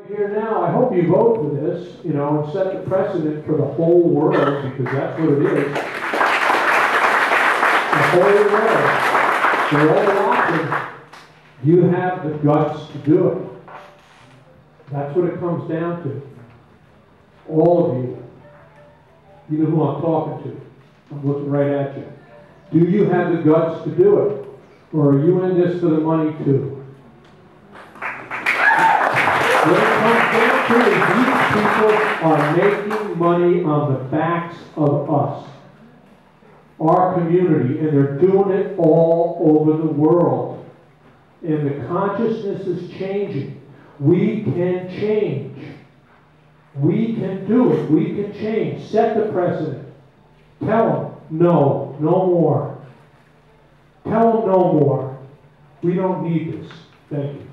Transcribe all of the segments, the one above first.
Here now, I hope you vote for this, you know, and set the precedent for the whole world, because that's what it is. The whole world. They're all watching. You have the guts to do it. That's what it comes down to. All of you. You know who I'm talking to. I'm looking right at you. Do you have the guts to do it? Or are you in this for the money too? What it comes down to is these people are making money on the backs of us, our community, and they're doing it all over the world. And the consciousness is changing. We can change. We can do it. We can change. Set the precedent. Tell them, no, no more. Tell them no more. We don't need this. Thank you.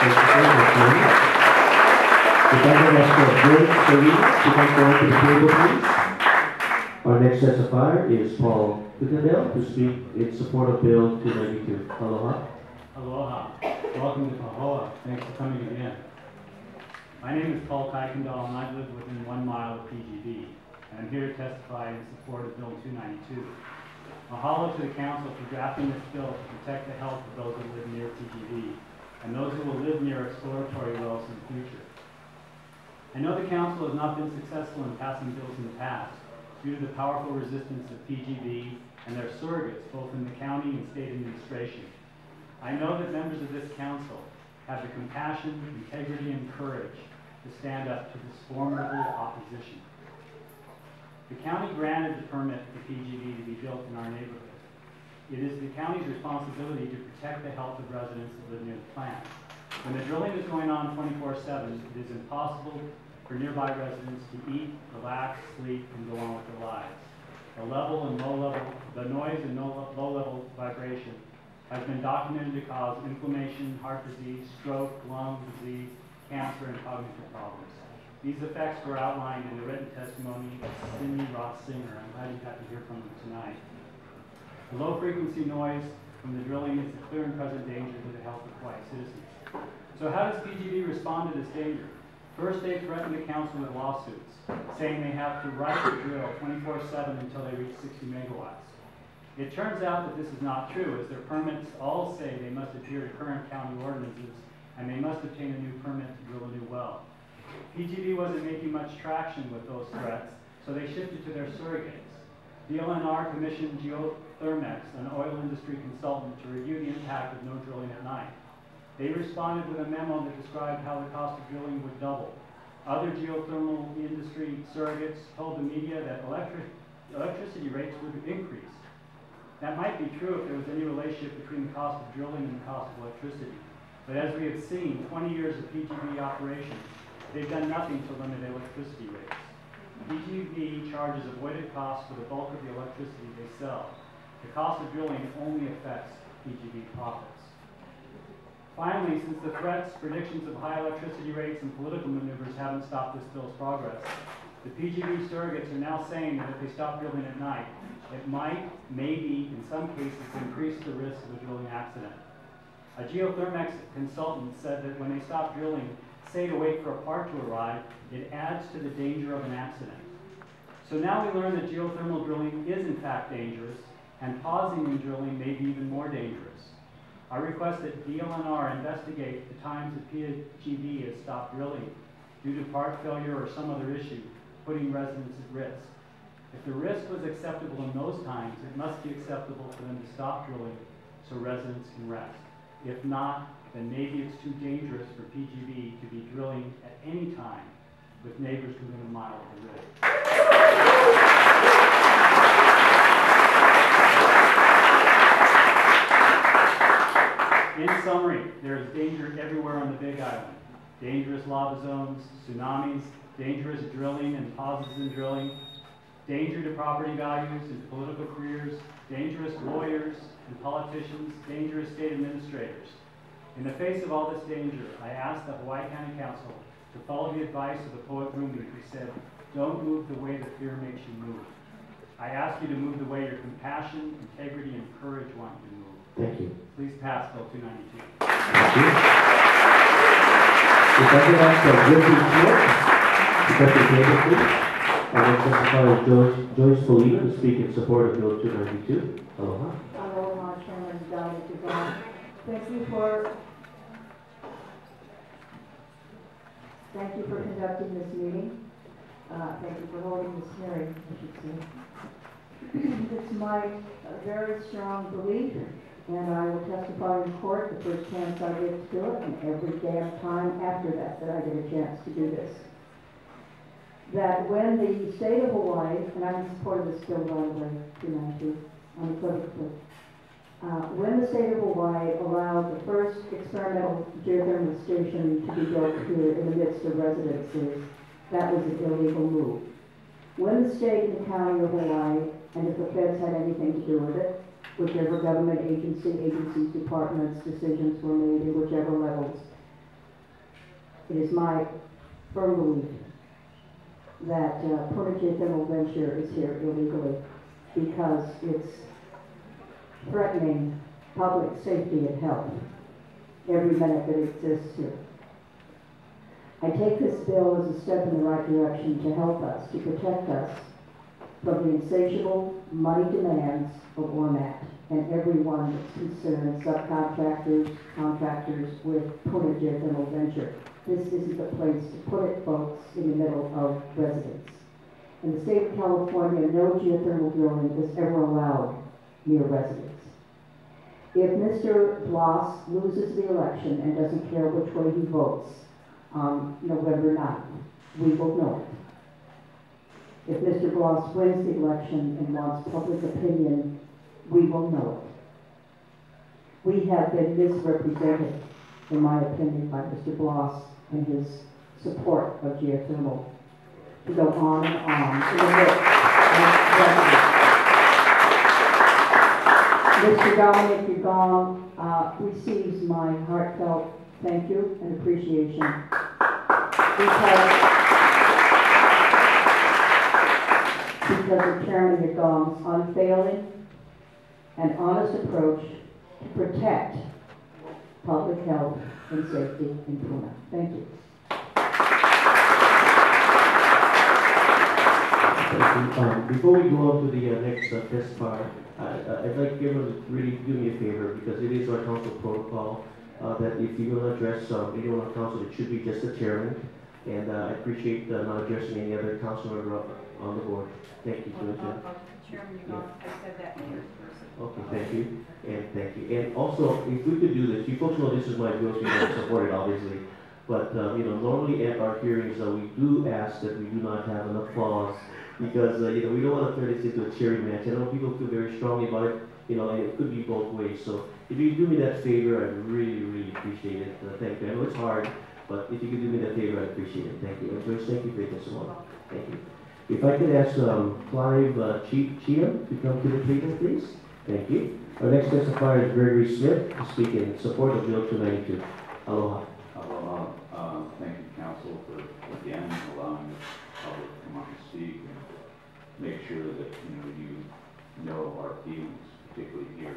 Thank you very much, Tony. If I can ask for a break, please, to come forward to the table, please. Our next testifier is Paul Kuykendall to speak in support of Bill 292. Aloha. Aloha. Welcome to Pahoa. Thanks for coming again. My name is Paul Kuykendall, and I live within 1 mile of PGV. And I'm here to testify in support of Bill 292. Mahalo to the Council for drafting this bill to protect the health of those who live near PGV and those who will live near exploratory wells in the future. I know the Council has not been successful in passing bills in the past due to the powerful resistance of PGV and their surrogates, both in the county and state administration. I know that members of this Council have the compassion, integrity, and courage to stand up to this formidable opposition. The county granted the permit for PGV to be built in our neighborhood. It is the county's responsibility to protect the health of residents that live near the plant. When the drilling is going on 24/7, it is impossible for nearby residents to eat, relax, sleep, and go on with their lives. The noise and low-level vibration has been documented to cause inflammation, heart disease, stroke, lung disease, cancer, and cognitive problems. These effects were outlined in the written testimony of Cindy Roth-Singer. I'm glad you got to hear from them tonight. The low-frequency noise from the drilling is a clear and present danger to the health of Hawaii citizens. So how does PGV respond to this danger? First, they threatened the council with lawsuits, saying they have to right to drill 24/7 until they reach 60 megawatts. It turns out that this is not true, as their permits all say they must adhere to current county ordinances and they must obtain a new permit to drill a new well. PGV wasn't making much traction with those threats, so they shifted to their surrogates. The LNR commissioned Geothermal, an oil industry consultant, to review the impact of no drilling at night. They responded with a memo that described how the cost of drilling would double. Other geothermal industry surrogates told the media that electricity rates would increase. That might be true if there was any relationship between the cost of drilling and the cost of electricity. But as we have seen, 20 years of PGV operation, they've done nothing to limit electricity rates. PGV charges avoided costs for the bulk of the electricity they sell. The cost of drilling only affects PGV profits. Finally, since the threats, predictions of high electricity rates, and political maneuvers haven't stopped this bill's progress, the PGV surrogates are now saying that if they stop drilling at night, it might, maybe, in some cases, increase the risk of a drilling accident. A geothermal consultant said that when they stop drilling, say to wait for a part to arrive, it adds to the danger of an accident. So now we learn that geothermal drilling is in fact dangerous, and pausing in drilling may be even more dangerous. I request that DLNR investigate the times that PGV has stopped drilling due to part failure or some other issue, putting residents at risk. If the risk was acceptable in those times, it must be acceptable for them to stop drilling so residents can rest. If not, then maybe it's too dangerous for PGV to be drilling at any time with neighbors within a mile of the rig. In summary, there is danger everywhere on the Big Island. Dangerous lava zones, tsunamis, dangerous drilling and pauses in drilling, danger to property values and political careers, dangerous lawyers and politicians, dangerous state administrators. In the face of all this danger, I ask the Hawaii County Council to follow the advice of the poet Rumi, who said, "Don't move the way the fear makes you move." I ask you to move the way your compassion, integrity, and courage want you to move. Thank you. Please pass Bill 292. Thank you. If I could ask Griffin Schmidt to come to the table, please. Our next testifier is Joyce Polina to speak in support of Bill 292. Aloha. Aloha, Chairman Dowd. Thank you for conducting this meeting. Thank you for holding this hearing, I should say. It's my very strong belief, and I will testify in court the first chance I get to do it, and every damn time after that I get a chance to do this. That when the state of Hawaii, and I'm in support of this bill, by the way, 292, unequivocally, when the state of Hawaii allowed the first experimental geothermal station to be built here in the midst of residences, that was an illegal move. When the state and the county of Hawaii, and if the feds had anything to do with it, whichever government agencies, departments, decisions were made at whichever levels, it is my firm belief that Puna Geothermal Venture is here illegally because it's threatening public safety and health every minute that it exists here. I take this bill as a step in the right direction to help us, to protect us from the insatiable money demands of ORMAT and everyone that's concerned, subcontractors, contractors with Puna Geothermal Venture. This isn't the place to put it, folks, in the middle of residents. In the state of California, no geothermal drilling is ever allowed near residents. If Mr. Bloss loses the election and doesn't care which way he votes on November 9th, we will know it. If Mr. Bloss wins the election and wants public opinion, we will know it. We have been misrepresented, in my opinion, by Mr. Bloss and his support of geothermal to go on and on in the midst of residents. Mr. Dominic Ugong receives my heartfelt thank you and appreciation because of Chairman Ugong's unfailing and honest approach to protect public health and safety in Puna. Thank you. Before we go on to the next testifier, I'd like everyone to really do me a favor because it is our council protocol that if you're going to address anyone on council, it should be just the chairman. And I appreciate not addressing any other council member on the board. Thank you, Chairman, I said that here first. Okay, thank you, and thank you. And also, if we could do this, you folks know this is my bill, so you don't support it, obviously. But normally at our hearings, we do ask that we do not have an applause because we don't want to turn this into a cheering match. I know people feel very strongly about it, and it could be both ways. So if you do me that favor, I'd really, really appreciate it. Thank you. I know it's hard, but if you could do me that favor, I'd appreciate it. Thank you. And Joyce, thank you for your testimony. Thank you. If I could ask Clive Cheatham to come to the table, please. Thank you. Our next testifier is Gregory Smith to speak in support of Bill 292. Aloha. Aloha. Thank you, Council, for again allowing the public to come up and speak and make sure that you know our feelings, particularly here.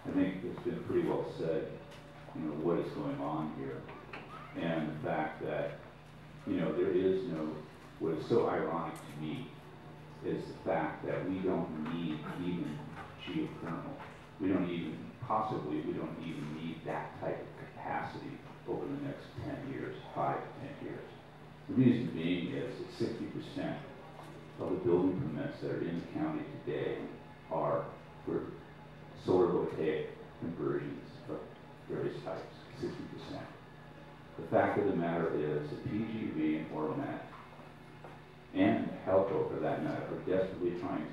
I think it's been pretty well said, what is going on here, and the fact that there is no. What is so ironic to me is the fact that we don't need even geothermal. We don't even need that type of capacity over the next 10 years, 5 to 10 years. The reason being is that 60% of the building permits that are in the county today are for solar voltaic conversions of various types, 60%. The fact of the matter is that PGV and ORMAT and HELCO, for that matter, are desperately trying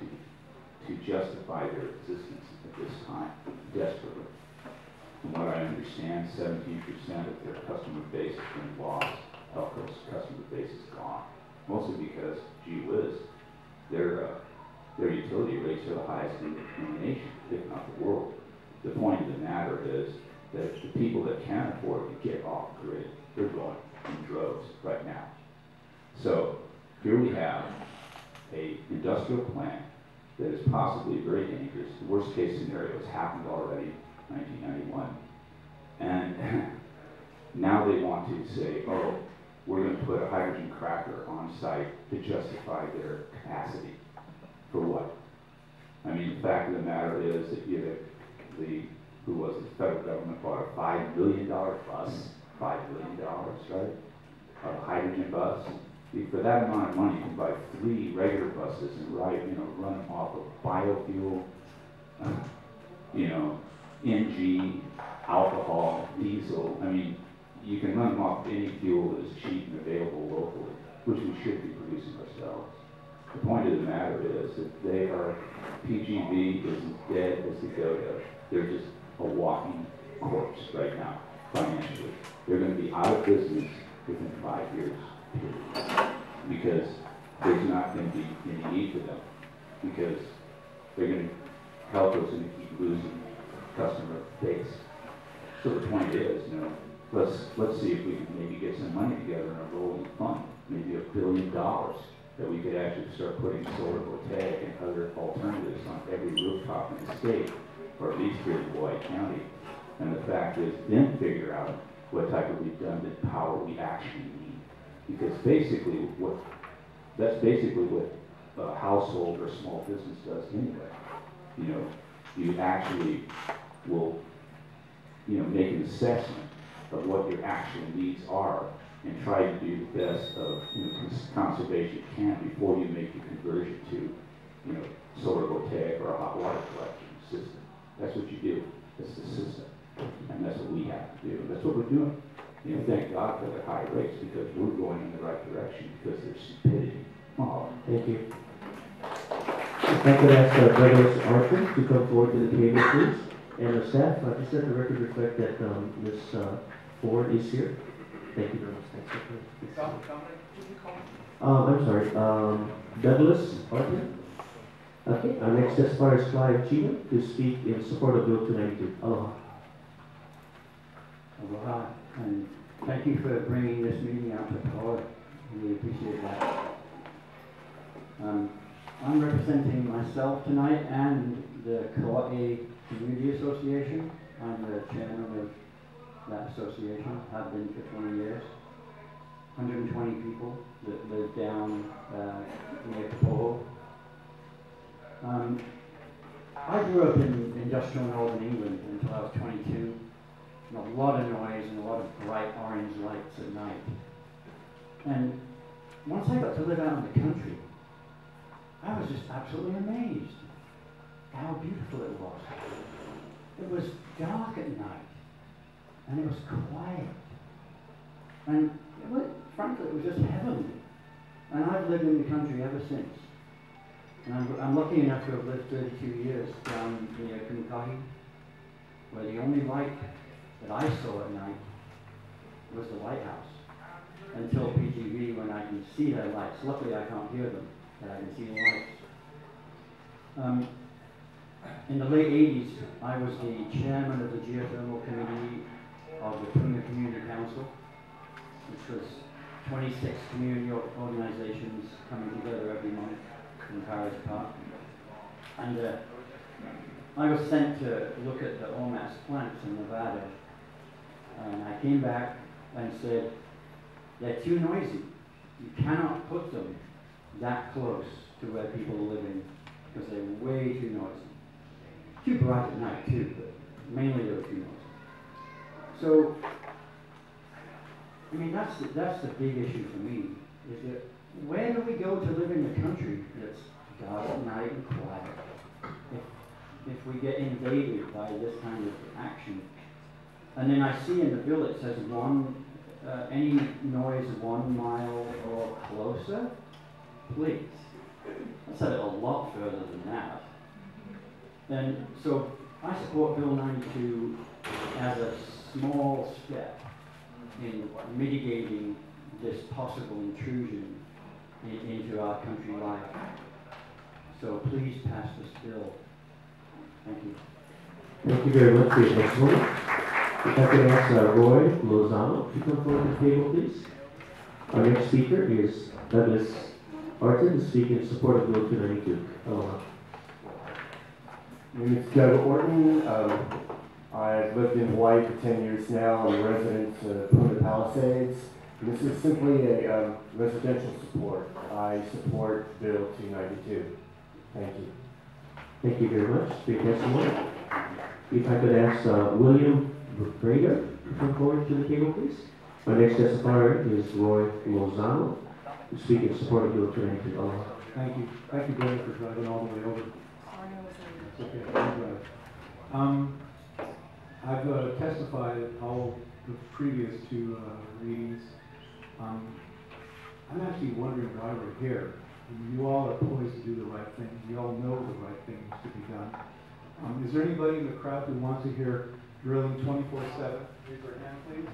to justify their existence at this time, desperately. From what I understand, 17% of their customer base has been lost. HELCO's customer base is gone, mostly because, gee whiz, their utility rates are the highest in the nation, if not the world. The point of the matter is that the people that can afford to get off grid, they're going in droves right now. So here we have an industrial plant that is possibly very dangerous. The worst case scenario has happened already in 1991. And Now they want to say, oh, we're going to put a hydrogen cracker on site to justify their capacity. For what? I mean, the fact of the matter is that who was it? The federal government bought a $5 billion bus, $5 billion, right? A hydrogen bus. For that amount of money, you can buy 3 regular buses and run them off of biofuel, NG, alcohol, diesel. I mean, you can run them off any fuel that is cheap and available locally, which we should be producing ourselves. The point of the matter is that PGV is as dead as the dodo. They're just a walking corpse right now, financially. They're going to be out of business within 5 years, period. Because there's not going to be any need for them. Because they're going to help us and keep losing customer base. So the point is, let's see if we can maybe get some money together in a rolling fund, maybe $1 billion, that we could actually start putting solar voltaic and other alternatives on every rooftop in the state, or at least here in Hawaii County. And the fact is, then figure out what type of redundant power we actually need. Because that's basically what a household or small business does anyway. You actually will, make an assessment of what your actual needs are and try to do the best of conservation you can before you make the conversion to solar voltaic or a hot water collection system. That's what you do. That's the system. And that's what we have to do. And that's what we're doing. Thank God for the high rates, because we're going in the right direction because there's stupidity. Oh, thank you. If I could ask Douglas Arthur to come forward to the table, please. And the staff, just let the record reflect that Ms. Ford is here. Thank you very much. Thanks. I'm sorry, Douglas Arthur. Okay, our next testifier is Clive Cheeman to speak in support of Bill 292. Aloha. Aloha, and thank you for bringing this meeting out to Pahoa. Really appreciate that. I'm representing myself tonight and the Kauai Community Association. I'm the chairman of that association, have been for 20 years. 120 people that live down near Pahoa. I grew up in industrial northern England until I was 22. And a lot of noise and a lot of bright orange lights at night. And once I got to live out in the country, I was just absolutely amazed how beautiful it was. It was dark at night, and it was quiet. And frankly, it was just heavenly. And I've lived in the country ever since. And I'm lucky enough to have lived 32 years down near Kumakahi, where the only light that I saw at night was the lighthouse. Until PGV, when I can see their lights. Luckily, I can't hear them, but I can see the lights. In the late 80s, I was the chairman of the Geothermal Committee of the Puna Community Council, which was 26 community organizations coming together every month in Paris Park. And I was sent to look at the OMAS plants in Nevada. And I came back and said, they're too noisy. You cannot put them that close to where people are living because they're way too noisy. Too bright at night too, but mainly they're too noisy. So, I mean, that's the big issue for me, is that where do we go to live in the country that's dark at night and quiet if we get invaded by this kind of action? And then I see in the bill it says any noise 1 mile or closer, please. That's a lot further than that. And so I support Bill 92 as a small step in mitigating this possible intrusion into our country life. So please pass this bill. Thank you. Thank you very much for your testimony. If I could ask Roy Lozano to come forward to the table, please. Our next speaker is Douglas Arthur to speak in support of Bill 292. Aloha. My name is Doug Orton. I've lived in Hawaii for 10 years now. I'm a resident of Punta Palisades. And this is simply a residential support. I support Bill 292. Thank you. Thank you very much for your testimony. If I could ask William Brader to come forward to the table, please. Our next testifier is Roy Lozano, to speak in support of Bill 292. Aloha. Thank you. Thank you, Brenda, for driving all the way over. Sorry, I was late. It's okay. You drive. I've testified at all the previous two readings. I'm actually wondering why we're here. You all are poised to do the right thing. You all know the right things to be done. Is there anybody in the crowd who wants to hear drilling 24/7? Raise your hand, please.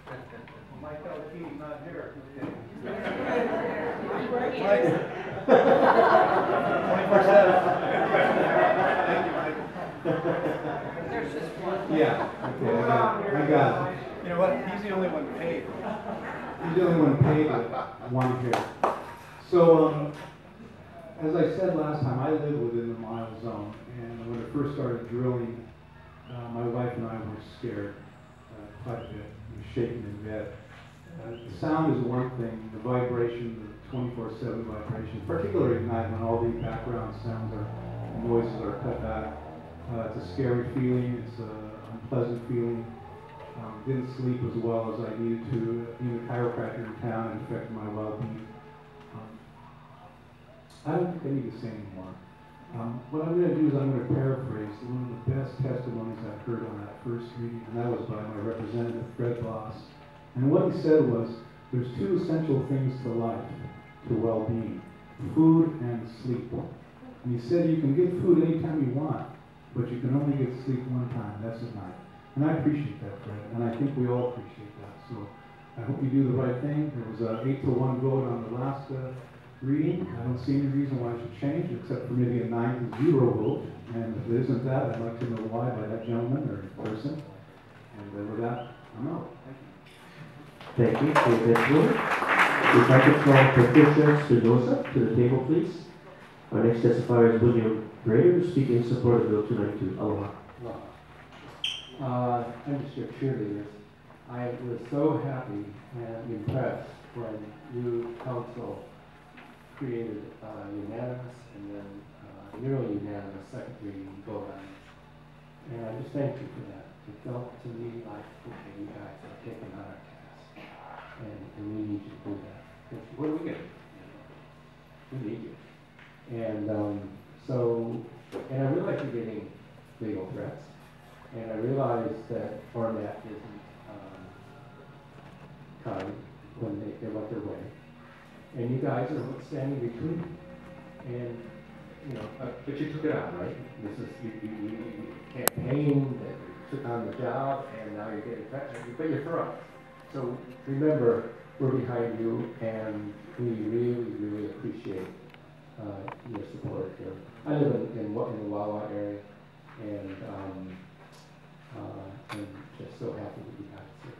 Well, Mike Alkini's not here. Okay. 24/7. Thank you, Mike. There's just one. Yeah. Okay. I got it. You know what? He's the only one paid. He's the only one paid but one here. So, as I said last time, I live within the mile zone, and when I first started drilling, my wife and I were scared quite a bit. We were shaking in bed. The sound is one thing, the vibration, the 24/7 vibration, particularly at night when all the background sounds or noises are cut back. It's a scary feeling, it's an unpleasant feeling. Didn't sleep as well as I needed to. Being a chiropractor in town, it affected my well-being. I don't think I need to say anymore. What I'm going to do is I'm going to paraphrase one of the best testimonies I heard on that first reading, and that was by my representative, Fred Boss. And what he said was, there's two essential things to life, to well-being, food and sleep. And he said you can get food anytime you want, but you can only get sleep one time, that's at night. And I appreciate that, Fred, and I think we all appreciate that. So I hope you do the right thing. There was an 8-1 vote on the last reading. I don't see any reason why it should change, except for maybe a 9-0 vote. And if it isn't that, I'd like to know why by that gentleman or person. And with that, I'm out. Thank you. Thank you for your testimony. If I could call Patricia Spinoza to the table, please. Our next testifier is William Brader, to speak in support of Bill 292. Aloha. I'm just your cheerleader. I was so happy and impressed when you council created unanimous and then nearly unanimous second reading vote on it. And I just thank you for that. It felt to me like, okay, you guys are taking on our task. And we need you to do that. Because what are we going to do? We need you. And and I realize you're getting legal threats. And I realize that format isn't kind when they let their way. And you guys are standing between them. And, you know, but you took it on, right? This is, you campaigned, and you took on the job, and now you're getting threatened, but you're for us. So remember, we're behind you, and we really, really appreciate your support here. I live in the Wawa area, and just so happy that you guys are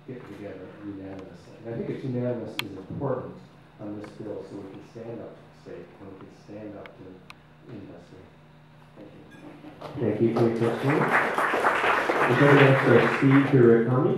getting together unanimously. And I think it's unanimous is important on this bill, so we can stand up to the state, and we can stand up to industry. Thank you. Thank you for your testimony. If I could ask Steve Hirakami,